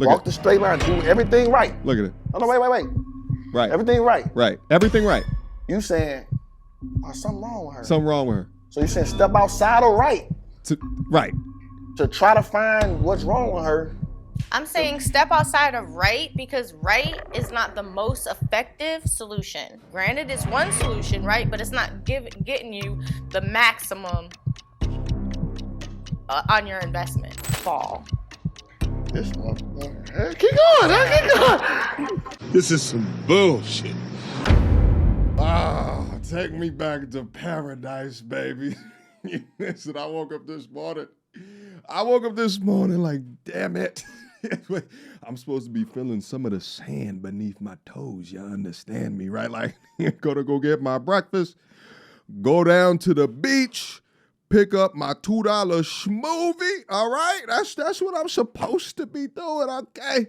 Walk the straight line, do everything right. Look at it. Oh, no, wait. Right. Everything right. Right. Everything right. You saying, oh, something wrong with her. Something wrong with her. So you saying step outside of right. Right. To try to find what's wrong with her. I'm saying step outside of right because right is not the most effective solution. Granted, it's one solution, right? But it's not getting you the maximum on your investment. Fall. This one. Keep going. This is some bullshit. Ah, take me back to paradise, baby. Listen, I woke up this morning like, damn it. I'm supposed to be feeling some of the sand beneath my toes. You understand me, right? Like, gonna go get my breakfast, go down to the beach, pick up my $2 schmovie. All right, that's what I'm supposed to be doing. Okay.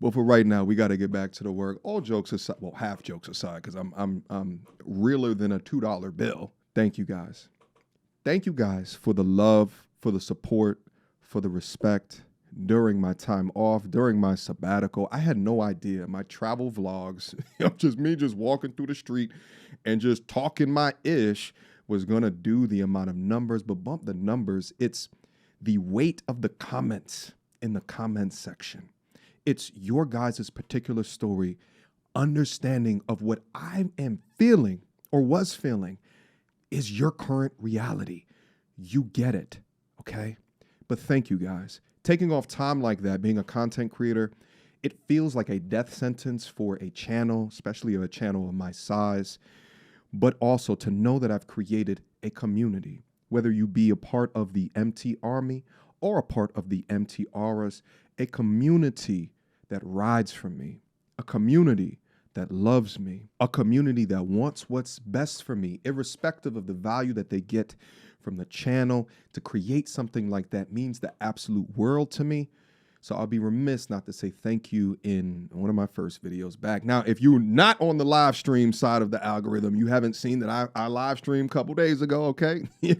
But for right now, we got to get back to the work. All jokes aside, well, half jokes aside, because I'm realer than a $2 bill. Thank you guys. Thank you guys for the love, for the support, for the respect during my time off, during my sabbatical. I had no idea my travel vlogs, just me just walking through the street and just talking my ish was going to do the amount of numbers, but bump the numbers. It's the weight of the comments in the comments section. It's your guys' particular story, understanding of what I am feeling or was feeling is your current reality. You get it, okay? But thank you guys. Taking off time like that, being a content creator, it feels like a death sentence for a channel, especially a channel of my size, but also to know that I've created a community, whether you be a part of the MT Army or a part of the MTRs, a community that rides for me, a community that loves me, a community that wants what's best for me, irrespective of the value that they get from the channel. To create something like that means the absolute world to me. So I'll be remiss not to say thank you in one of my first videos back. Now, if you're not on the live stream side of the algorithm, you haven't seen that I live streamed a couple days ago, okay? If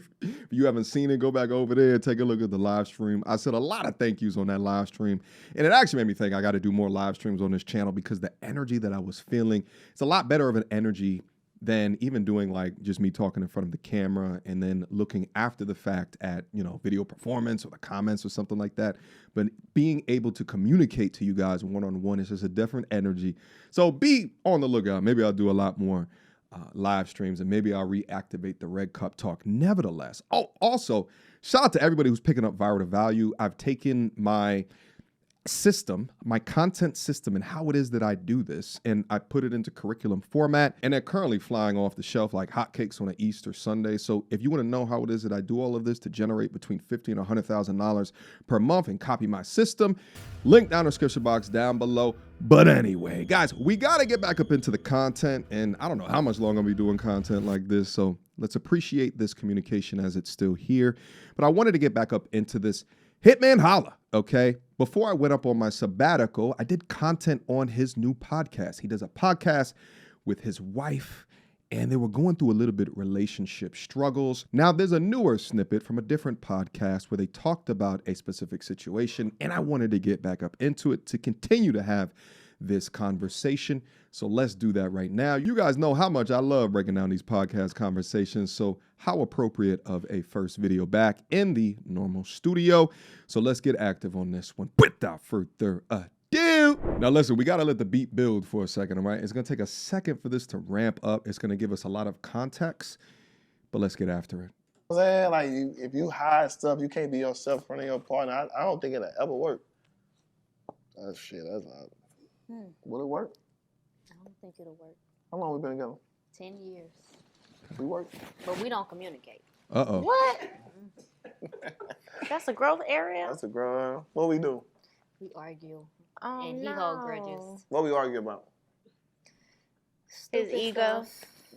you haven't seen it, go back over there, take a look at the live stream. I said a lot of thank yous on that live stream. And it actually made me think I got to do more live streams on this channel because the energy that I was feeling, it's a lot better of an energy than even doing like just me talking in front of the camera and then looking after the fact at, video performance or the comments or something like that. But being able to communicate to you guys one-on-one is just a different energy. So be on the lookout. Maybe I'll do a lot more live streams and maybe I'll reactivate the Red Cup Talk. Nevertheless, also shout out to everybody who's picking up Viral to Value. I've taken my system, my content system, and how it is that I do this, and I put it into curriculum format, and they're currently flying off the shelf like hotcakes on an Easter Sunday. So if you want to know how it is that I do all of this to generate between $50,000 and $100,000 per month and copy my system, link down in the description box down below. But anyway, guys, we got to get back up into the content, and I don't know how much longer I'll be doing content like this, so let's appreciate this communication as it's still here. But I wanted to get back up into this Hitman Holla, okay? Before I went up on my sabbatical, I did content on his new podcast. He does a podcast with his wife, and they were going through a little bit of relationship struggles. Now, there's a newer snippet from a different podcast where they talked about a specific situation, and I wanted to get back up into it to continue to have this conversation. So let's do that right now. You guys know how much I love breaking down these podcast conversations. So how appropriate of a first video back in the normal studio. So let's get active on this one without further ado. Now listen, we got to let the beat build for a second, all right? It's going to take a second for this to ramp up. It's going to give us a lot of context, but let's get after it. I'm saying, like, if you hide stuff, you can't be yourself in front of your partner. I don't think it'll ever work. That's not. Will it work? I don't think it'll work. How long we been together? 10 years. We work. But we don't communicate. Uh-oh. What? That's a growth area? That's a growth. What we do? We argue. Oh, and he hold grudges. What we argue about? His ego.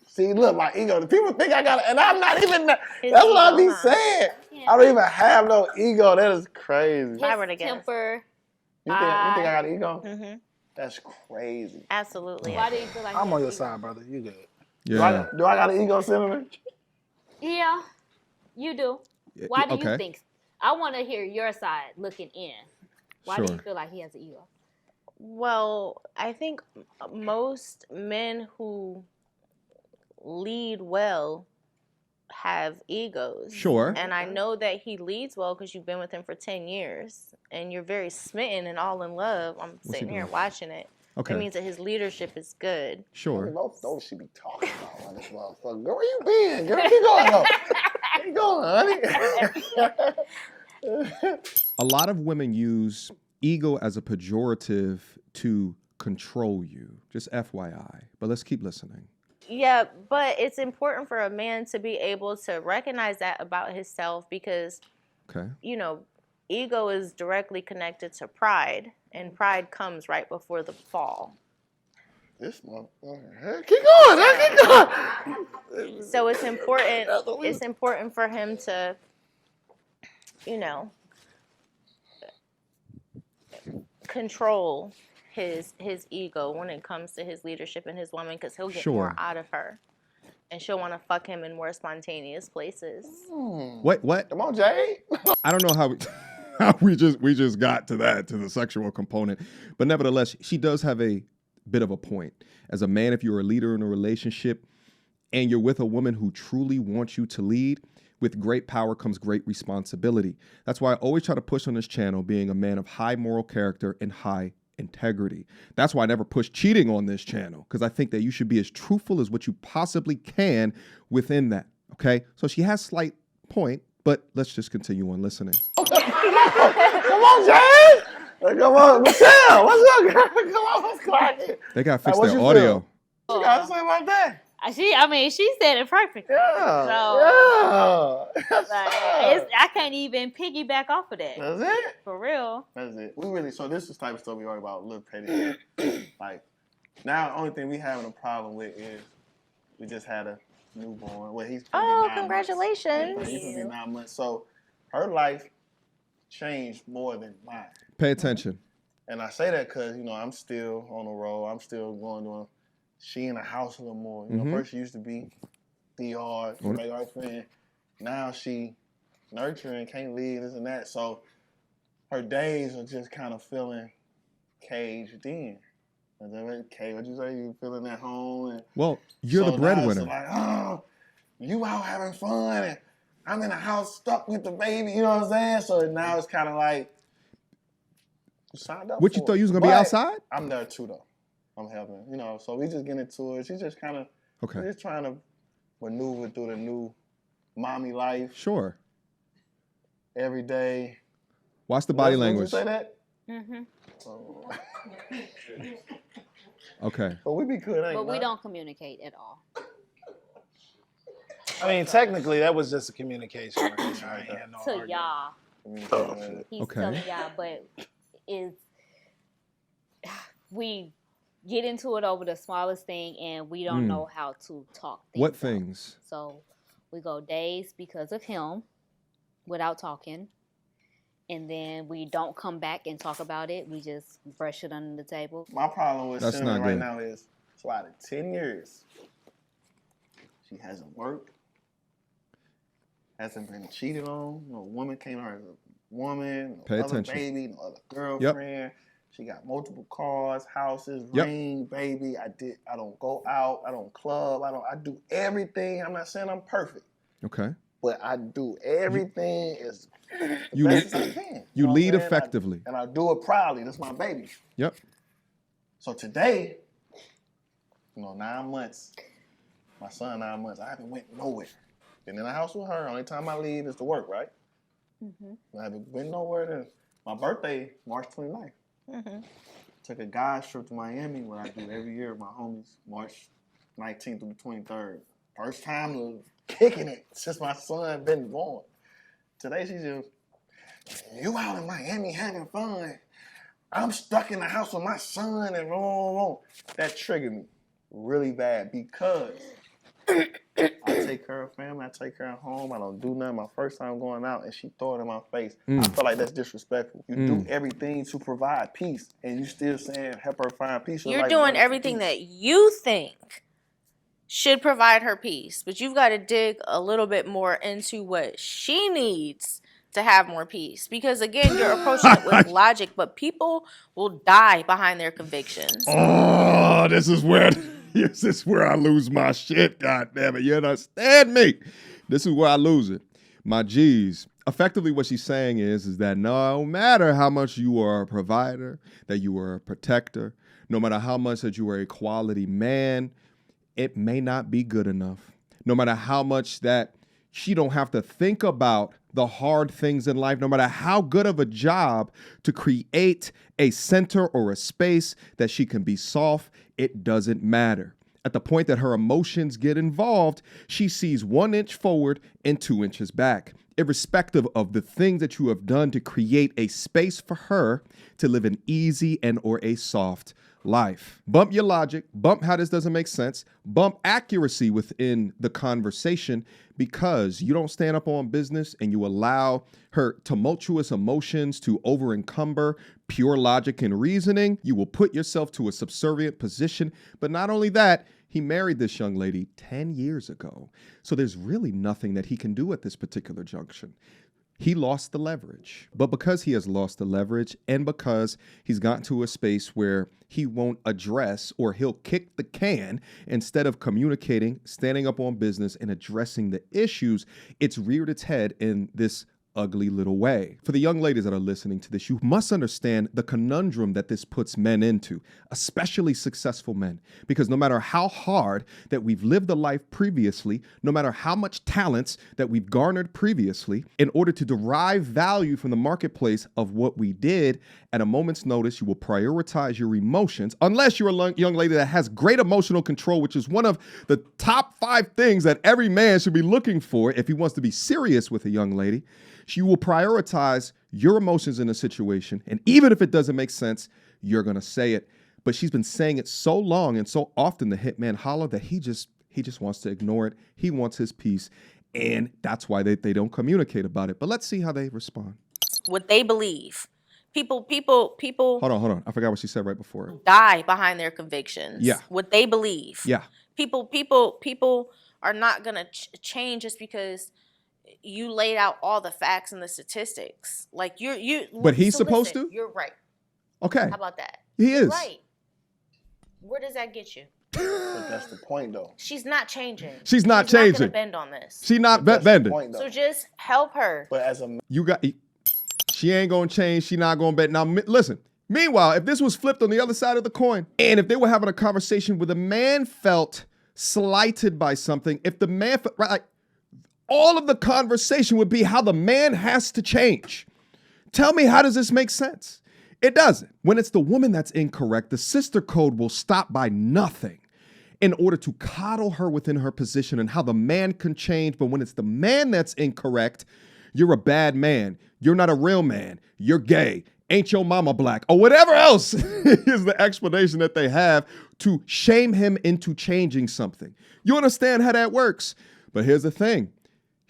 See, look, my ego. The people think I got it, and I'm not even. That's His what I be ego, huh? saying. Yeah. I don't even have no ego. That is crazy. His I were to guess. temper. You think I got an ego? Mm-hmm. That's crazy. Absolutely. Why do you feel like I'm he on has your ego? side, brother. You good. Yeah. Do I got an ego, Cinnamon? Yeah, you do. Why do Okay. you think? I want to hear your side looking in. Why do Sure. you feel like he has an ego? Well, I think most men who lead well have egos. Sure. And I know that he leads well because you've been with him for 10 years and you're very smitten and all in love. I'm What's he sitting here doing? watching it. Okay. It means that his leadership is good. Sure. Both those she be talking about on this motherfucker. Girl, where you been? Girl, keep going, though. Keep going, honey. A lot of women use ego as a pejorative to control you. Just FYI. But let's keep listening. Yeah, but it's important for a man to be able to recognize that about himself because, Okay. you know, ego is directly connected to pride, and pride comes right before the fall. This motherfucker. Keep going, huh? Keep going. So it's important. It's important for him to, you know, control his ego when it comes to his leadership and his woman, because he'll get Sure. more out of her, and she'll want to fuck him in more spontaneous places. What? Come on, Jay. I don't know how we just got to the sexual component, but nevertheless, she does have a bit of a point. As a man, if you're a leader in a relationship and you're with a woman who truly wants you to lead, with great power comes great responsibility. That's why I always try to push on this channel being a man of high moral character and high integrity. That's why I never push cheating on this channel, because I think that you should be as truthful as what you possibly can within that. Okay, so she has slight point, but let's just continue on listening. Come on, Jay. Come on, Michelle. What's up, girl? Come on, let's crack it. They gotta fix Hey, what their you audio. feel? What you gotta say about that? She said it perfect. Yeah. So, That's I can't even piggyback off of that. That's it. For real. That's it. So this is the type of stuff we argue about, little petty. Like, now the only thing we having a problem with is we just had a newborn. Well, he's Oh, 9 congratulations. months. He's gonna be 9 months. So her life changed more than mine. Pay attention. And I say that because, I'm still on the road. I'm still going to she in the house a little more. First she used to be the yard, make her friend. Now she nurturing, can't leave, this and that. So her days are just kind of feeling caged in. Okay, what you say? You feeling at home? And Well, you're so the now breadwinner. it's like, oh, you out having fun, and I'm in the house stuck with the baby. You know what I'm saying? So now it's kind of like you signed up. What you for thought it. you was gonna be But outside? I'm there too, though. I'm helping, so we just get into it. She's just kind of, Okay. just trying to maneuver through the new mommy life Sure. every day. Watch the body Did language. you say that? Mm-hmm. Oh. Okay. But we be good, ain't But we we? don't communicate at all. I mean, technically, that was just a communication. Right? I ain't had no To argument. y'all. He's Okay. telling y'all, but we get into it over the smallest thing, and we don't know how to talk things What out. things? So we go days because of him without talking, and then we don't come back and talk about it. We just brush it under the table. My problem with That's Cinnamon not right good. now is, so out of 10 years, she hasn't worked, hasn't been cheated on. No woman came to her as a woman, no Pay other attention. baby, no other girlfriend. She got multiple cars, houses, ring, baby. I don't go out. I don't club. I do everything. I'm not saying I'm perfect, Okay. but I do everything as You best lead- as I can. You know what lead I'm saying? effectively. And I do it proudly. That's my baby. Yep. So today, 9 months, my son 9 months, I haven't went nowhere. Been in the house with her. Only time I leave is to work, right? Mm-hmm. I haven't been nowhere. Then my birthday, March 29th. Mm-hmm. Took a guy's trip to Miami, what I do every year with my homies, March 19th through the 23rd. First time kicking it since my son been born. Today she just, you out in Miami having fun. I'm stuck in the house with my son and that triggered me really bad because I take care of family, I take care of home, I don't do nothing. My first time going out and she throw it in my face. I feel like that's disrespectful. You do everything to provide peace and you still saying help her find peace. So You're like, doing what's everything peace? that you think should provide her peace, but you've got to dig a little bit more into what she needs to have more peace. Because again, you're approaching it with logic, but people will die behind their convictions. Oh, this is where I lose my shit. God damn it. You understand me? This is where I lose it. My G's. Effectively, what she's saying is that no matter how much you are a provider, that you are a protector, no matter how much that you are a quality man, it may not be good enough. No matter how much that she don't have to think about the hard things in life, no matter how good of a job to create a center or a space that she can be soft, it doesn't matter. At the point that her emotions get involved, she sees 1 inch forward and 2 inches back, irrespective of the things that you have done to create a space for her to live an easy and or a soft life. Bump your logic, bump how this doesn't make sense, bump accuracy within the conversation, because you don't stand up on business and you allow her tumultuous emotions to over-encumber pure logic and reasoning. You will put yourself to a subservient position. But not only that, he married this young lady 10 years ago. So there's really nothing that he can do at this particular junction. He lost the leverage. But because he has lost the leverage and because he's gotten to a space where he won't address, or he'll kick the can instead of communicating, standing up on business and addressing the issues, it's reared its head in this ugly little way. For the young ladies that are listening to this, you must understand the conundrum that this puts men into, especially successful men, because no matter how hard that we've lived a life previously, no matter how much talents that we've garnered previously, in order to derive value from the marketplace of what we did, at a moment's notice, you will prioritize your emotions, unless you're a young lady that has great emotional control, which is one of the top 5 things that every man should be looking for if he wants to be serious with a young lady. You will prioritize your emotions in a situation, and even if it doesn't make sense, you're going to say it. But she's been saying it so long and so often, the hitman holler, that he just wants to ignore it. He wants his peace, and that's why they don't communicate about it. But let's see how they respond. What they believe. People. Hold on. I forgot what she said right before. Die behind their convictions. Yeah. What they believe. Yeah. People are not going to change just because you laid out all the facts and the statistics. Like you. But he's supposed to? You're right. Okay. How about that? He is. Right. Where does that get you? But that's the point, though. She's not changing. She's not Not changing. gonna bend on this. She's not That's the bending. point, though. So just help her. But as a She ain't gonna change. She not gonna bend. Now listen. Meanwhile, if this was flipped on the other side of the coin, and if they were having a conversation where the man felt slighted by something, if the man felt, right, like, all of the conversation would be how the man has to change. Tell me, how does this make sense? It doesn't. When it's the woman that's incorrect, the sister code will stop by nothing in order to coddle her within her position and how the man can change. But when it's the man that's incorrect, you're a bad man. You're not a real man. You're gay. Ain't your mama black? Or whatever else is the explanation that they have to shame him into changing something. You understand how that works? But here's the thing.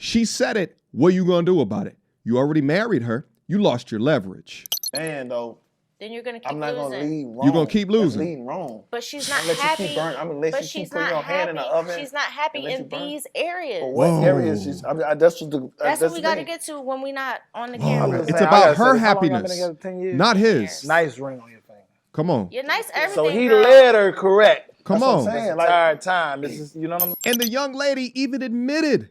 She said it. What are you going to do about it? You already married her. You lost your leverage. man, though, Then you're gonna keep I'm not losing. gonna lead wrong. You're gonna keep That's losing. leading wrong. But she's not I'm gonna let happy. you keep burning. I'm gonna let But you she's keep putting not your hand in the happy. oven. She's not happy and let you in burn. these areas. But what Whoa. areas? That's what the. That's that's what we the got to thing. get to when we not on the Whoa. camera. It's I about gotta her say, how long y'all been happiness, together? 10 years? not his. Nice ring on your finger. Come on. You're nice everything. So he girl. led her correct. Come That's what I'm on. saying. This Like, entire time. This is, you know what I'm And the young lady even admitted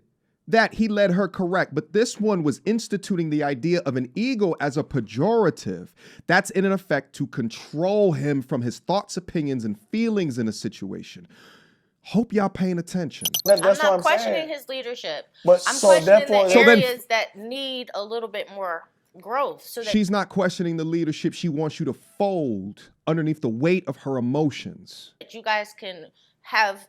that he led her correct. But this one was instituting the idea of an ego as a pejorative. That's in effect to control him from his thoughts, opinions, and feelings in a situation. Hope y'all paying attention. that's I'm what not I'm questioning saying. his leadership. But I'm so questioning therefore, the So then- areas that need a little bit more growth. So that She's not questioning the leadership. She wants you to fold underneath the weight of her emotions. you guys can have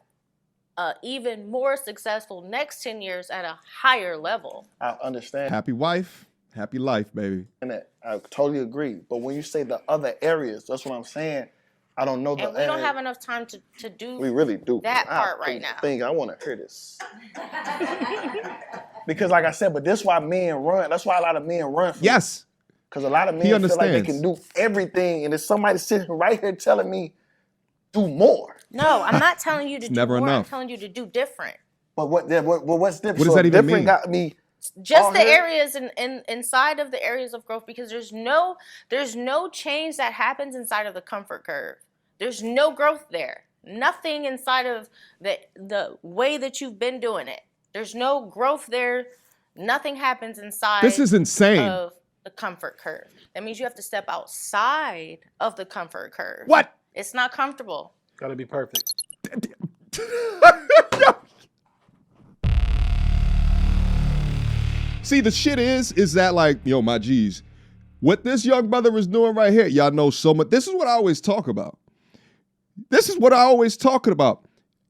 even more successful next 10 years at a higher level. I understand Happy wife, happy life, baby. that. I totally agree. But when you say the other areas, that's what I'm saying. I don't know the. And we don't have enough time to do We really do. that I part right now. think I want to hear this. Because, like I said, but this why men run. That's why a lot of men run. From Yes. Because a lot of men He feel like they understands. can do everything, and there's somebody sitting right here telling me, do more. No, I'm not telling you to do never more. I'm enough. telling you to do different. But what's different? What does So that even different mean? got me Just All the here? areas inside of the areas of growth, because there's no change that happens inside of the comfort curve. There's no growth there. Nothing inside of the way that you've been doing it. There's no growth there. Nothing happens inside This is insane. of the comfort curve. That means you have to step outside of the comfort curve. What? It's not comfortable. Gotta be perfect. See, the shit is that like, yo, my G's, what this young brother is doing right here, y'all know so much. This is what I always talk about. This is what I always talking about.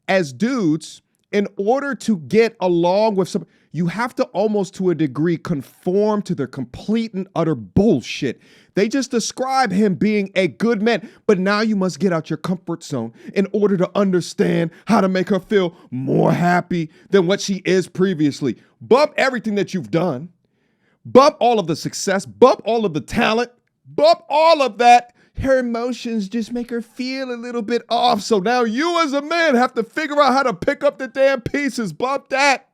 As dudes, in order to get along with some, you have to almost to a degree conform to their complete and utter bullshit. They just describe him being a good man, but now you must get out your comfort zone in order to understand how to make her feel more happy than what she is previously. Bump everything that you've done. Bump all of the success. Bump all of the talent. Bump all of that. Her emotions just make her feel a little bit off. So now you as a man have to figure out how to pick up the damn pieces. Bump that.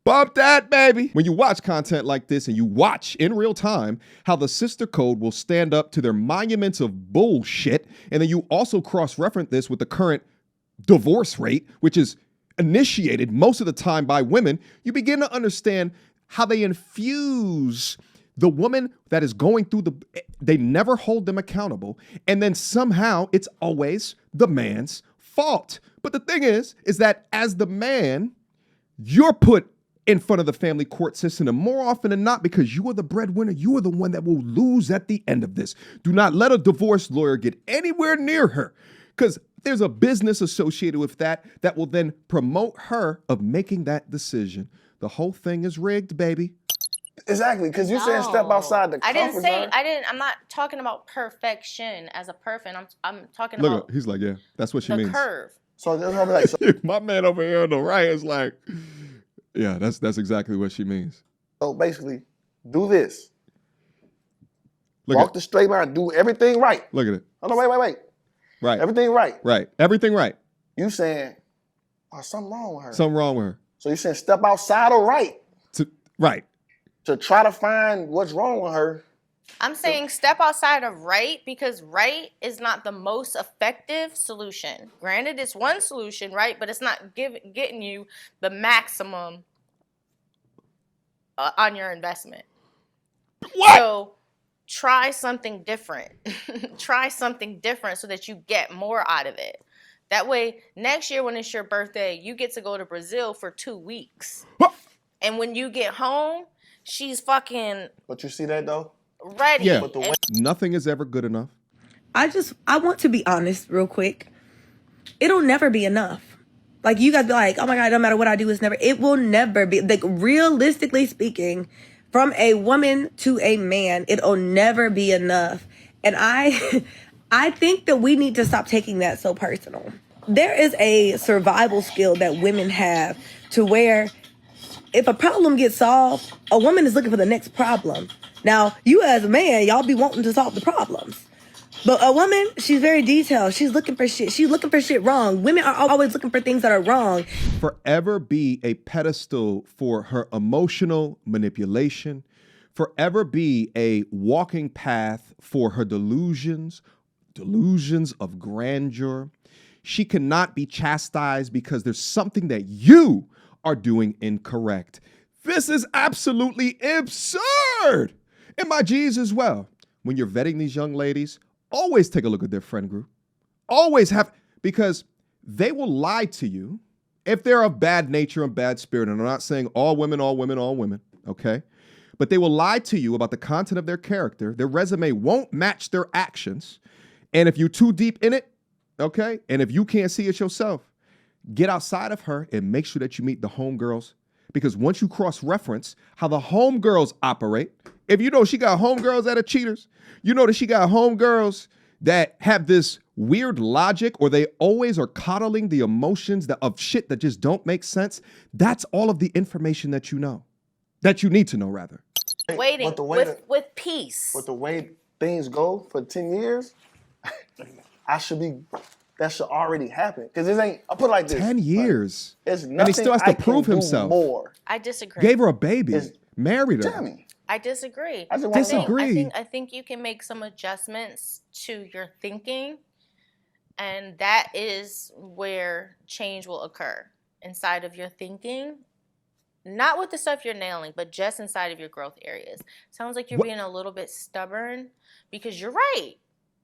Bump that, baby. When you watch content like this and you watch in real time how the sister code will stand up to their monuments of bullshit, and then you also cross-reference this with the current divorce rate, which is initiated most of the time by women, you begin to understand how they infuse the woman that is going through they never hold them accountable. And then somehow it's always the man's fault. But the thing is that as the man, you're put in front of the family court system, and more often than not, because you are the breadwinner, you are the one that will lose at the end of this. Do not let a divorce lawyer get anywhere near her, because there's a business associated with that will then promote her of making that decision. The whole thing is rigged, baby. Exactly, because you said step outside the comfort zone. I'm not talking about perfection as a person. I'm talking Look, about he's like, yeah, that's what she the means. curve. So that's what I'm like. So, My man over here on the right is like, yeah, that's exactly what she means. so basically, do this. Look Walk at the straight line. Do everything right. Look at it. Oh no, wait. Right. Everything right. Right. Everything right. You saying, oh, something wrong with her. Something wrong with her. So you saying step outside of right Right. to try to find what's wrong with her. I'm saying step outside of right, because right is not the most effective solution. Granted, it's one solution, right? But it's not getting you the maximum on your investment. What? So try something different. Try something different so that you get more out of it. That way, next year when it's your birthday, you get to go to Brazil for 2 weeks. What? And when you get home, she's fucking But you see that though? ready. Yeah. But the way Nothing is ever good enough. I want to be honest real quick. It'll never be enough. Like, you guys be like, oh my God, no matter what I do, it will never be. Like, realistically speaking, from a woman to a man, it'll never be enough. And I think that we need to stop taking that so personal. There is a survival skill that women have to where if a problem gets solved, a woman is looking for the next problem. Now, you as a man, y'all be wanting to solve the problems. But a woman, she's very detailed. She's looking for shit. She's looking for shit wrong. Women are always looking for things that are wrong. Forever be a pedestal for her emotional manipulation. Forever be a walking path for her delusions of grandeur. She cannot be chastised because there's something that you are doing incorrect. This is absolutely absurd. And my G's as well. When you're vetting these young ladies, always take a look at their friend group. Always have, because they will lie to you if they're of bad nature and bad spirit. And I'm not saying all women, okay? But they will lie to you about the content of their character. Their resume won't match their actions. And if you're too deep in it, okay, and if you can't see it yourself, get outside of her and make sure that you meet the homegirls. Because once you cross-reference how the homegirls operate, if you know she got homegirls that are cheaters, you know that she got homegirls that have this weird logic, or they always are coddling the emotions of shit that just don't make sense. That's all of the information that you know, that you need to know, rather. Waiting But the way with peace. But the way things go for 10 years, I should be that should already happen. Because it ain't, I put it like this. 10 years. Like, it's nothing and he still has to I prove can do himself. more. I disagree. Gave her a baby. It's- Married her. Tell me. I disagree. I just want to know. Disagree. I think you can make some adjustments to your thinking, and that is where change will occur inside of your thinking. Not with the stuff you're nailing, but just inside of your growth areas. Sounds like you're being a little bit stubborn because you're right.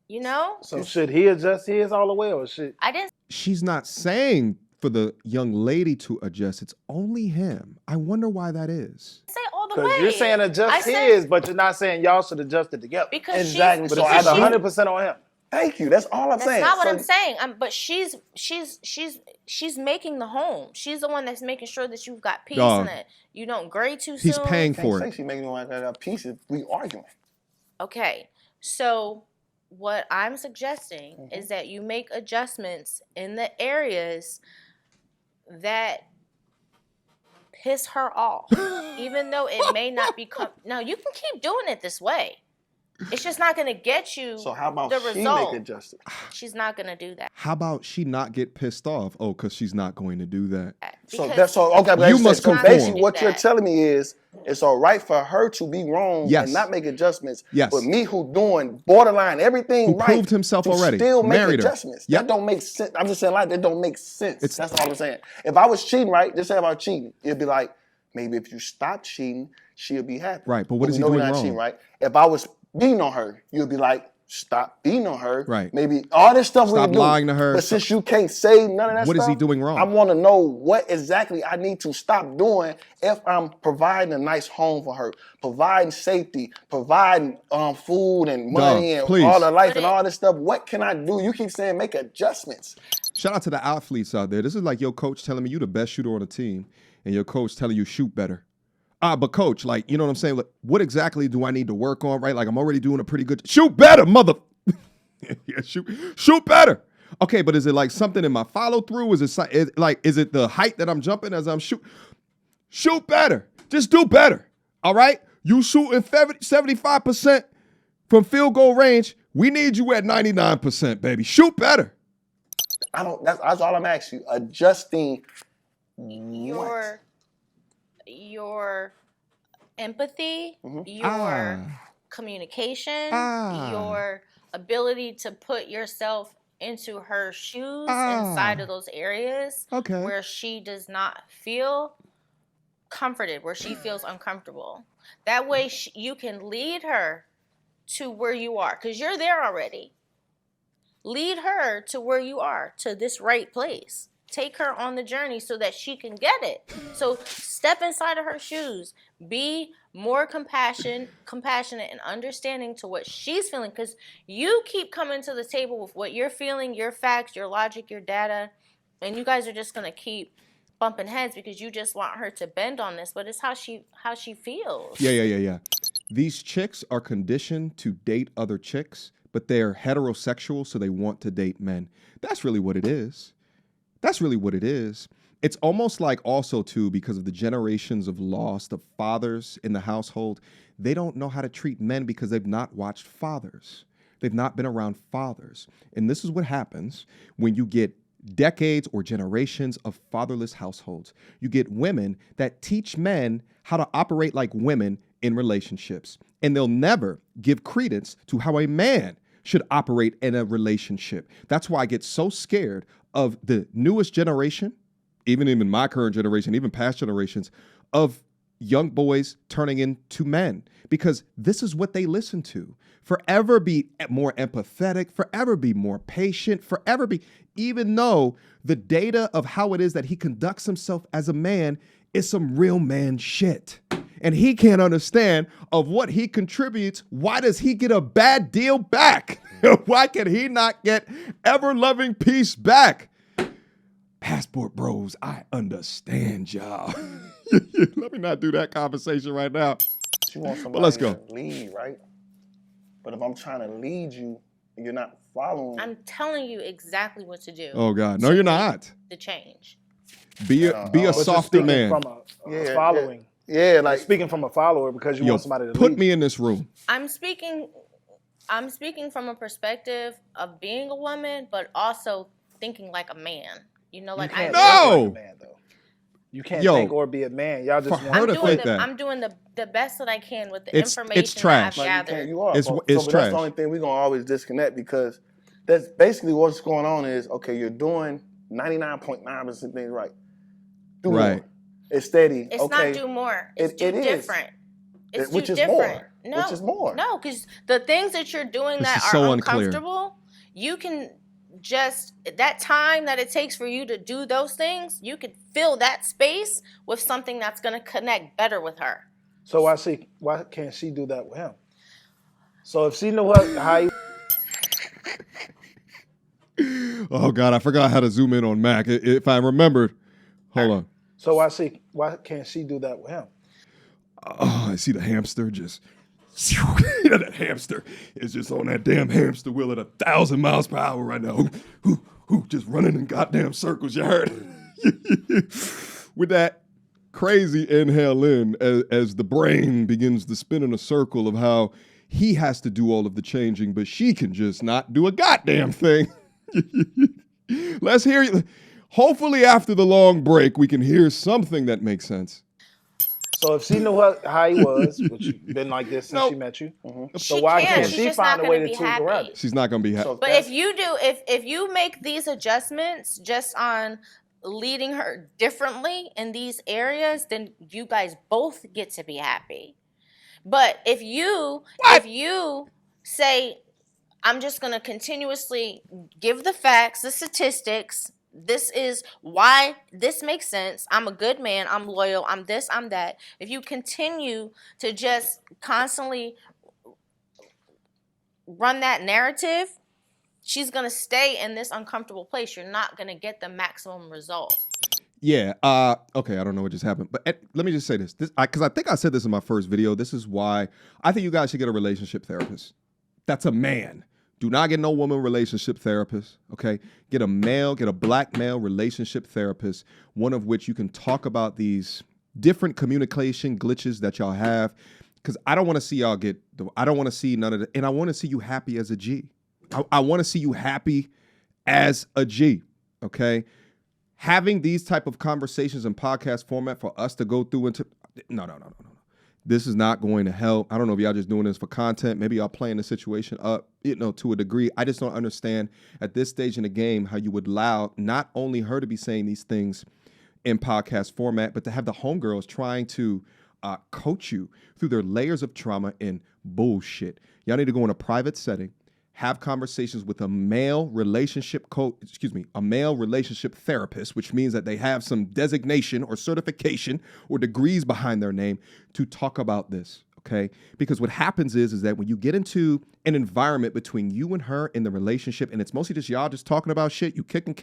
You know? So should he adjust his all the way, or should? I didn't She's not saying for the young lady to adjust. It's only him. I wonder why that is. say all the Because way. you're saying I adjust said- his, but you're not saying y'all should adjust it together. because Exactly. But So it's I 100% on him. Thank you. That's all I'm That's saying. not what So- I'm saying. But she's making the home. She's the one that's making sure that you've got peace Dog. and that you don't grade too soon. He's paying Can't for say it. she making me like I got pieces. We arguing. Okay, so what I'm suggesting is that you make adjustments in the areas that piss her off, even though it may not become. Now you can keep doing it this way. It's just not going to get you So how about the she result. make adjustments? She's not going to do that. How about she not get pissed off? Oh, because she's not going to do that. So Because that's so okay. But You you must so conform. basically what you're telling me is it's all right for her to be wrong Yes. and not make adjustments. Yes. But me who doing borderline everything Who right proved himself to already. still make Married her. adjustments. Yep. That don't make sense. I'm just saying like that don't make sense. It's- That's all I'm saying. If I was cheating, right? Just say about cheating, it'd be like maybe if you stop cheating, she'll be happy. Right, but what is we he know we're doing not wrong? cheating, right? If I was beating on her, you'd be like, stop beating on her. Right. Maybe all this stuff Stop we do. lying to her. But since you can't say none of that What stuff, is he doing wrong? I want to know what exactly I need to stop doing if I'm providing a nice home for her, providing safety, providing food and money and please. all the life But and it- all this stuff. What can I do? You keep saying make adjustments. Shout out to the athletes out there. This is like your coach telling me you the best shooter on the team, and your coach telling you shoot better. But coach, like, you know what I'm saying? Like, what exactly do I need to work on, right? Like, I'm already doing a pretty good. Shoot better, mother. Yeah, shoot better. Okay, but is it like something in my follow through? Is it the height that I'm jumping as I'm shoot better? Just do better. All right? You shooting 75% from field goal range. We need you at 99%, baby. Shoot better. That's all I'm asking you. Adjusting what? your empathy, Mm-hmm. your communication, Ah. your ability to put yourself into her shoes Ah. inside of those areas Okay. where she does not feel comforted, where she feels uncomfortable. That way you can lead her to where you are, because you're there already. Lead her to where you are, to this right place. Take her on the journey so that she can get it. So step inside of her shoes. Be more compassionate and understanding to what she's feeling, because you keep coming to the table with what you're feeling, your facts, your logic, your data, and you guys are just going to keep bumping heads because you just want her to bend on this, but it's how she feels. Yeah. These chicks are conditioned to date other chicks, but they're heterosexual, so they want to date men. That's really what it is. It's almost like also, too, because of the generations of loss of fathers in the household, they don't know how to treat men because they've not watched fathers. They've not been around fathers. And this is what happens when you get decades or generations of fatherless households. You get women that teach men how to operate like women in relationships, and they'll never give credence to how a man should operate in a relationship. That's why I get so scared of the newest generation, even my current generation, even past generations, of young boys turning into men, because this is what they listen to. Forever be more empathetic, forever be more patient, forever be, even though the data of how it is that he conducts himself as a man is some real man shit. And he can't understand of what he contributes. Why does he get a bad deal back? Why can he not get ever-loving peace back? Passport bros, I understand y'all. Let me not do that conversation right now. You want somebody But let's go. to lead, right? But if I'm trying to lead you and you're not following, I'm telling you exactly what to do. Oh God, no, you're not. The change. Be a But you're softer Speaking man. from a following. yeah, like Speaking from a follower because you Yo, want somebody to put lead. me in this room. I'm speaking from a perspective of being a woman, but also thinking like a man. You know, You like can't No! think like a man, though. You can't Yo, think or be a man. Y'all just for want her to think that. I'm doing the best that I can with the It's information trash. that I've Like, you gathered. can't, you are. It's but trash. that's the only thing we're going to always disconnect, because that's basically what's going on is, okay, you're doing 99.9% things right. Do Right. more. It's steady. It's okay. not do more. It's It do is. different. It's Which do is different. more. No, Which is more. No, because the things that you're doing This that is are so unclear. uncomfortable, you can just, that time that it takes for you to do those things, you could fill that space with something that's going to connect better with her. So why can't she do that with him? So if she knew how he Oh God, I forgot how to zoom in on Mac. If I remembered, hold on. So why can't she do that with him? Oh, I see the hamster just. That hamster is just on that damn hamster wheel at 1,000 miles per hour right now. Just running in goddamn circles. You heard? With that crazy inhale in, as the brain begins to spin in a circle of how he has to do all of the changing, but she can just not do a goddamn thing. Let's hear you. Hopefully, after the long break, we can hear something that makes sense. So if she knew how he was, which been like this since she met you, so why can't She's she just find not a way gonna to be tweak around happy. it? She's not gonna be happy. So But if you do, if you make these adjustments just on leading her differently in these areas, then you guys both get to be happy. But if you say, I'm just gonna continuously give the facts, the statistics, this is why this makes sense, I'm a good man, I'm loyal, I'm this, I'm that. If you continue to just constantly run that narrative, she's gonna stay in this uncomfortable place. You're not gonna get the maximum result. Yeah. Okay. I don't know what just happened, but let me just say this. Because I think I said this in my first video. This is why I think you guys should get a relationship therapist. That's a man. Do not get no woman relationship therapist. Okay. Get a black male relationship therapist. One of which you can talk about these different communication glitches that y'all have. Because I don't want to see y'all I don't want to see none of that. And I want to see you happy as a G. I want to see you happy as a G. Okay. Having these type of conversations in podcast format for us to go through into no. This is not going to help. I don't know if y'all just doing this for content. Maybe y'all playing the situation up, to a degree. I just don't understand at this stage in the game how you would allow not only her to be saying these things in podcast format, but to have the homegirls trying to coach you through their layers of trauma and bullshit. Y'all need to go in a private setting, have conversations with a male relationship a male relationship therapist, which means that they have some designation or certification or degrees behind their name to talk about this, okay? Because what happens is that when you get into an environment between you and her in the relationship, and it's mostly just y'all just talking about shit, you kicking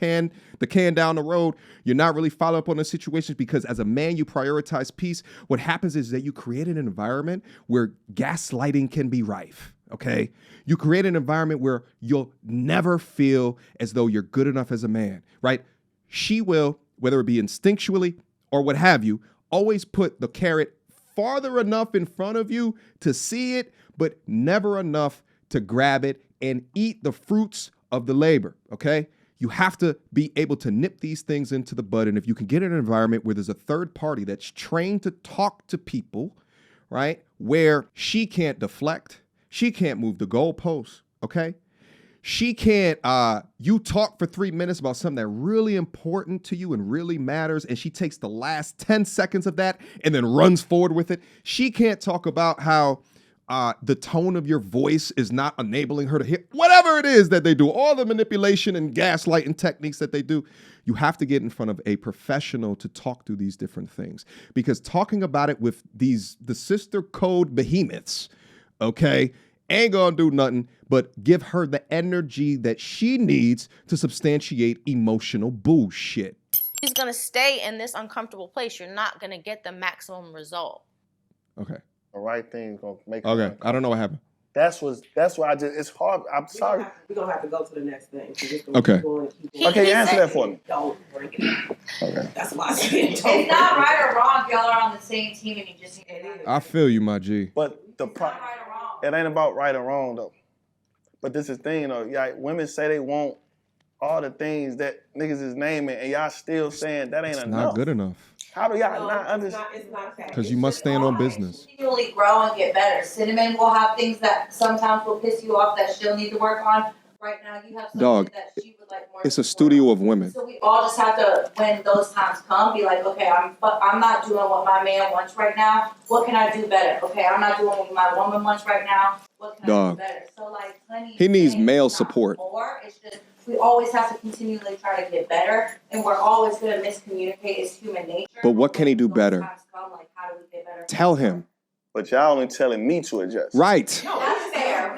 the can down the road, you're not really following up on the situations because as a man, you prioritize peace. What happens is that you create an environment where gaslighting can be rife. Okay, you create an environment where you'll never feel as though you're good enough as a man, right? She will, whether it be instinctually or what have you, always put the carrot farther enough in front of you to see it, but never enough to grab it and eat the fruits of the labor, okay? You have to be able to nip these things into the bud. And if you can get in an environment where there's a third party that's trained to talk to people, right, where she can't deflect, she can't move the goalposts, okay? She can't, you talk for 3 minutes about something that's really important to you and really matters, and she takes the last 10 seconds of that and then runs forward with it. She can't talk about how the tone of your voice is not enabling her to hear, whatever it is that they do, all the manipulation and gaslighting techniques that they do. You have to get in front of a professional to talk through these different things, because talking about it with the sister code behemoths, okay, ain't gonna do nothing but give her the energy that she needs to substantiate emotional bullshit. She's gonna stay in this uncomfortable place. You're not gonna get the maximum result. Okay. The right thing is gonna make. Okay. I don't know what happened. That's why it's hard. I'm sorry. We're gonna have to go to the next thing. Okay. Okay, answer that for me. Don't bring it up. Okay. That's why I said It's not right or wrong if y'all are on the same team and you just need to. I feel you, my G. But It's not right or wrong. it ain't about right or wrong though. But this is the thing, though. Yeah, women say they want all the things that niggas is naming, and y'all still saying that ain't It's enough. not good enough. How do y'all No, not understand? It's not okay. Because you must stand on business. Continually grow and get better. Cinnamon will have things that sometimes will piss you off that she'll need to work on. Right now, you have something Dog, that she would like more. It's a support studio on. of women. So we all just have to, when those times come, be like, okay, I'm not doing what my man wants right now. What can I do better? Okay, I'm not doing what my woman wants right now. What can I do better? So like, he needs male support. It's just we always have to continually try to get better, and we're always going to miscommunicate. It's human nature. But what can he do better? Come, like, how do we get better? Tell him. But y'all only telling me to adjust. Right. No, that's fair.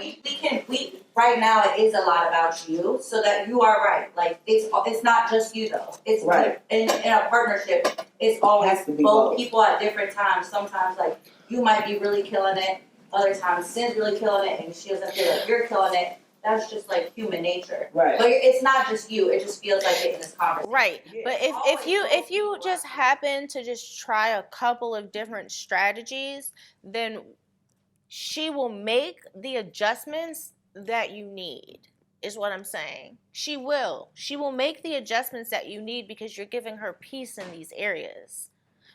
We right now it is a lot about you, so that you are right. Like it's not just you though. It's Right. in a partnership. It's always Has to be both both. people at different times. Sometimes like you might be really killing it. Other times Sin's really killing it, and she doesn't feel like you're killing it. That's just like human nature. Right. But it's not just you. It just feels like it in this conversation. Right. But if you just happen to just try a couple of different strategies, then she will make the adjustments that you need, is what I'm saying. She will make the adjustments that you need because you're giving her peace in these areas.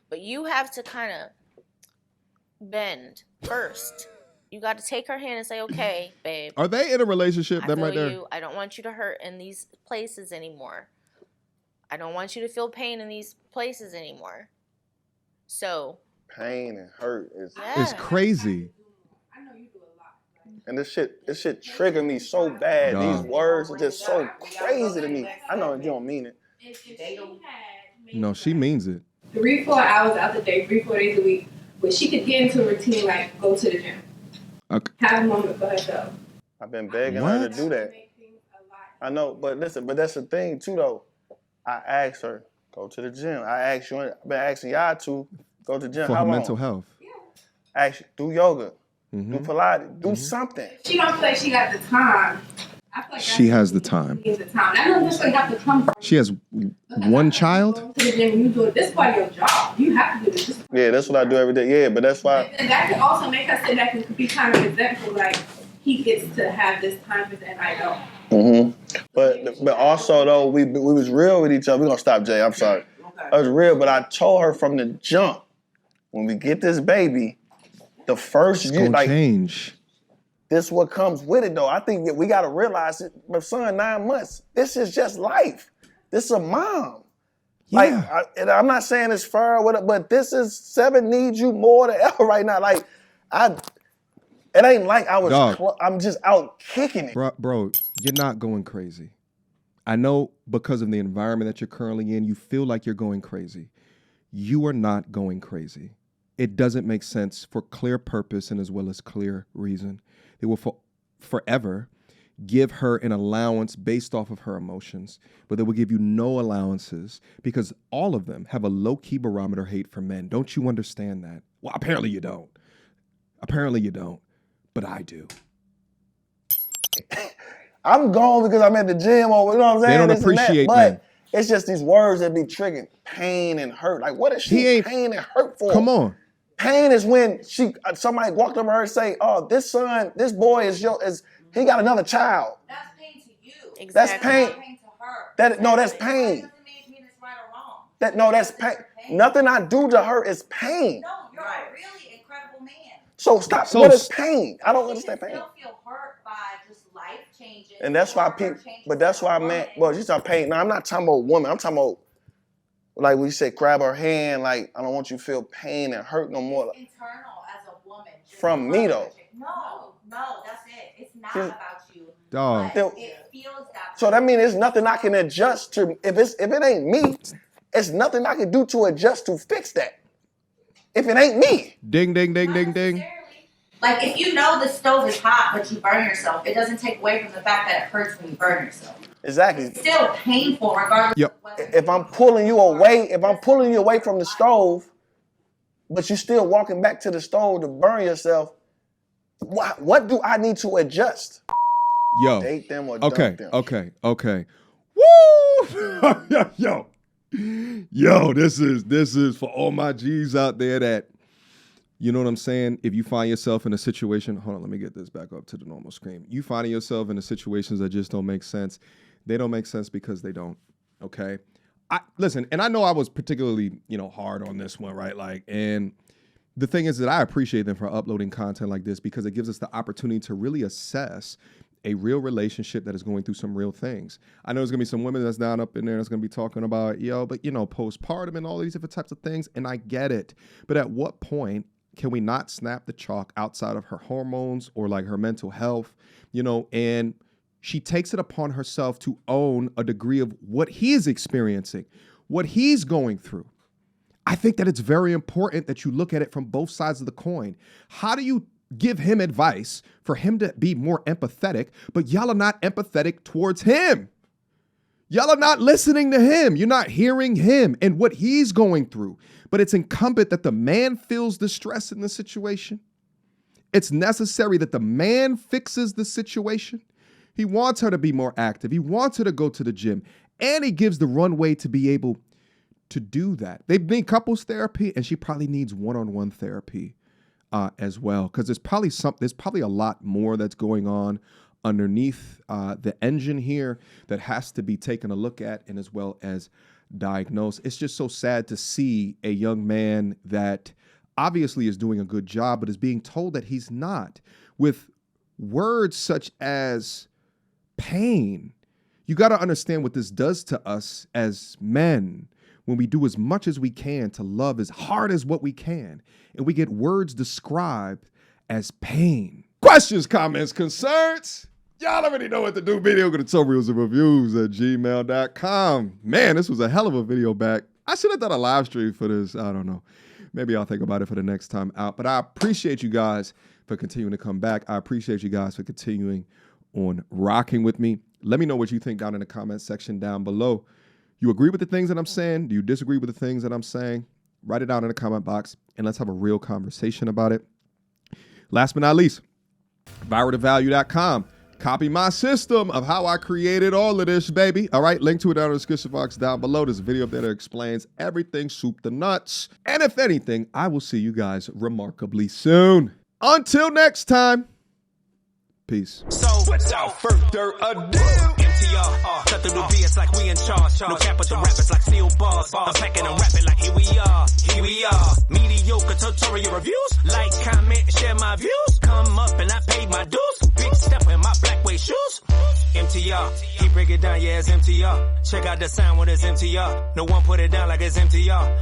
But you have to kind of bend first. You got to take her hand and say, okay, babe. Are they in a relationship? I Them feel right there? you. I don't want you to hurt in these places anymore. I don't want you to feel pain in these places anymore. So. Pain and hurt is It's crazy. I know you do a lot. and this shit trigger me so bad. Dog. These words are just so crazy to me. I know you don't mean it. No, she means it. 3-4 hours out the day, 3-4 days a week, but she could get into a routine like go to the gym, Okay. have a moment for herself. I've been begging her What? to do that. I know, but listen, but that's the thing too though. I asked her, go to the gym. I've been asking y'all to go to the gym. For How her long? mental health. Actually, do yoga, Mhm. do Pilates, do something. She don't feel like she got the time. I feel like She has the time. she has the time. I don't necessarily have to come from She has one child. to the gym and you do it. This is part of your job. You have to do this. Yeah, that's what I do every day. Yeah, but that's why. And that could also make her sit back and be kind of resentful, like he gets to have this time and I don't. But also though, we was real with each other. We're gonna stop, Jay. I'm sorry. I was real, but I told her from the jump, when we get this baby, the first It's year, gonna like change. this what comes with it though. I think that we gotta realize it. My son, 9 months. This is just life. This is a mom. Like, Yeah. and I'm not saying it's fair or whatever, but this is 7 needs you more than ever right now. Like, it ain't like I was. Dog. I'm just out kicking it. Bro, you're not going crazy. I know because of the environment that you're currently in, you feel like you're going crazy. You are not going crazy. It doesn't make sense for clear purpose and as well as clear reason. They will forever give her an allowance based off of her emotions, but they will give you no allowances because all of them have a low-key barometer hate for men. Don't you understand that? Well, apparently you don't. But I do. I'm gone because I'm at the gym or you know what I'm saying? They don't this and that, appreciate but men. it's just these words that be triggering pain and hurt. Like, what is she pain and hurt for? Come on. Pain is when somebody walked up to her and say, "Oh, this boy he got another child." That's pain to you. Exactly. That's pain. Not pain to her. That's pain. That doesn't mean it's right or wrong. That's pain. Nothing I do to her is pain. No, you're a really incredible man. So stop. So What is pain? I don't understand pain. You still feel hurt by just life changes. And that's why people. But that's why well, she's not pain. No, I'm not talking about woman. I'm talking about like when you say grab her hand. Like I don't want you to feel pain and hurt no more. Internal as a woman. From me though. No, that's it. It's not She's- about you. Dog. But it feels that. So that means there's nothing I can adjust to. If it ain't me, it's nothing I can do to adjust to fix that. If it ain't me. Ding, ding, ding, ding, ding. Like if you know the stove is hot but you burn yourself, it doesn't take away from the fact that it hurts when you burn yourself. Exactly. It's still painful regardless Yep. of whether If I'm pulling you away from the stove, but you still walking back to the stove to burn yourself, what do I need to adjust? Yo. Date them or dump Okay, them. okay. Woo! Yo, this is for all my G's out there that, you know what I'm saying? If you find yourself in a situation, hold on, let me get this back up to the normal screen. You finding yourself in the situations that just don't make sense. They don't make sense because they don't. Okay. Listen, and I know I was particularly, hard on this one, right? And the thing is that I appreciate them for uploading content like this because it gives us the opportunity to really assess a real relationship that is going through some real things. I know there's gonna be some women that's down up in there that's gonna be talking about, postpartum and all these different types of things, and I get it. But at what point can we not snap the chalk outside of her hormones or like her mental health, and she takes it upon herself to own a degree of what he is experiencing, what he's going through. I think that it's very important that you look at it from both sides of the coin. How do you give him advice for him to be more empathetic, but y'all are not empathetic towards him? Y'all are not listening to him. You're not hearing him and what he's going through. But it's incumbent that the man feels the stress in the situation. It's necessary that the man fixes the situation. He wants her to be more active. He wants her to go to the gym. And he gives the runway to be able to do that. They need couples therapy, and she probably needs one-on-one therapy as well, because there's probably a lot more that's going on underneath the engine here that has to be taken a look at and as well as diagnosed. It's just so sad to see a young man that obviously is doing a good job, but is being told that he's not, with words such as pain. You got to understand what this does to us as men when we do as much as we can to love as hard as what we can, and we get words described as pain. Questions, comments, concerns? Y'all already know what to do. Mediocre tutorials and reviews at gmail.com. Man, this was a hell of a video back. I should have done a live stream for this. I don't know. Maybe I'll think about it for the next time out. But I appreciate you guys for continuing to come back. I appreciate you guys for continuing on rocking with me. Let me know what you think down in the comment section down below. You agree with the things that I'm saying? Do you disagree with the things that I'm saying? Write it down in the comment box and let's have a real conversation about it. Last but not least, ViralToValue.com. Copy my system of how I created all of this, baby. All right, link to it down in the description box down below. There's a video up there that explains everything soup to nuts. And if anything, I will see you guys remarkably soon. Until next time, peace. So, without further ado, MTR, cut through the BS like we in charge. No cap with the rappers like steel bars. I'm packing and rapping like here we are. Here we are. Mediocre tutorial reviews. Like, comment, share my views. Come up and I paid my dues. Big step in my black way shoes. MTR, he break it down, yeah, it's MTR. Check out the sound when it's MTR. No one put it down like it's MTR.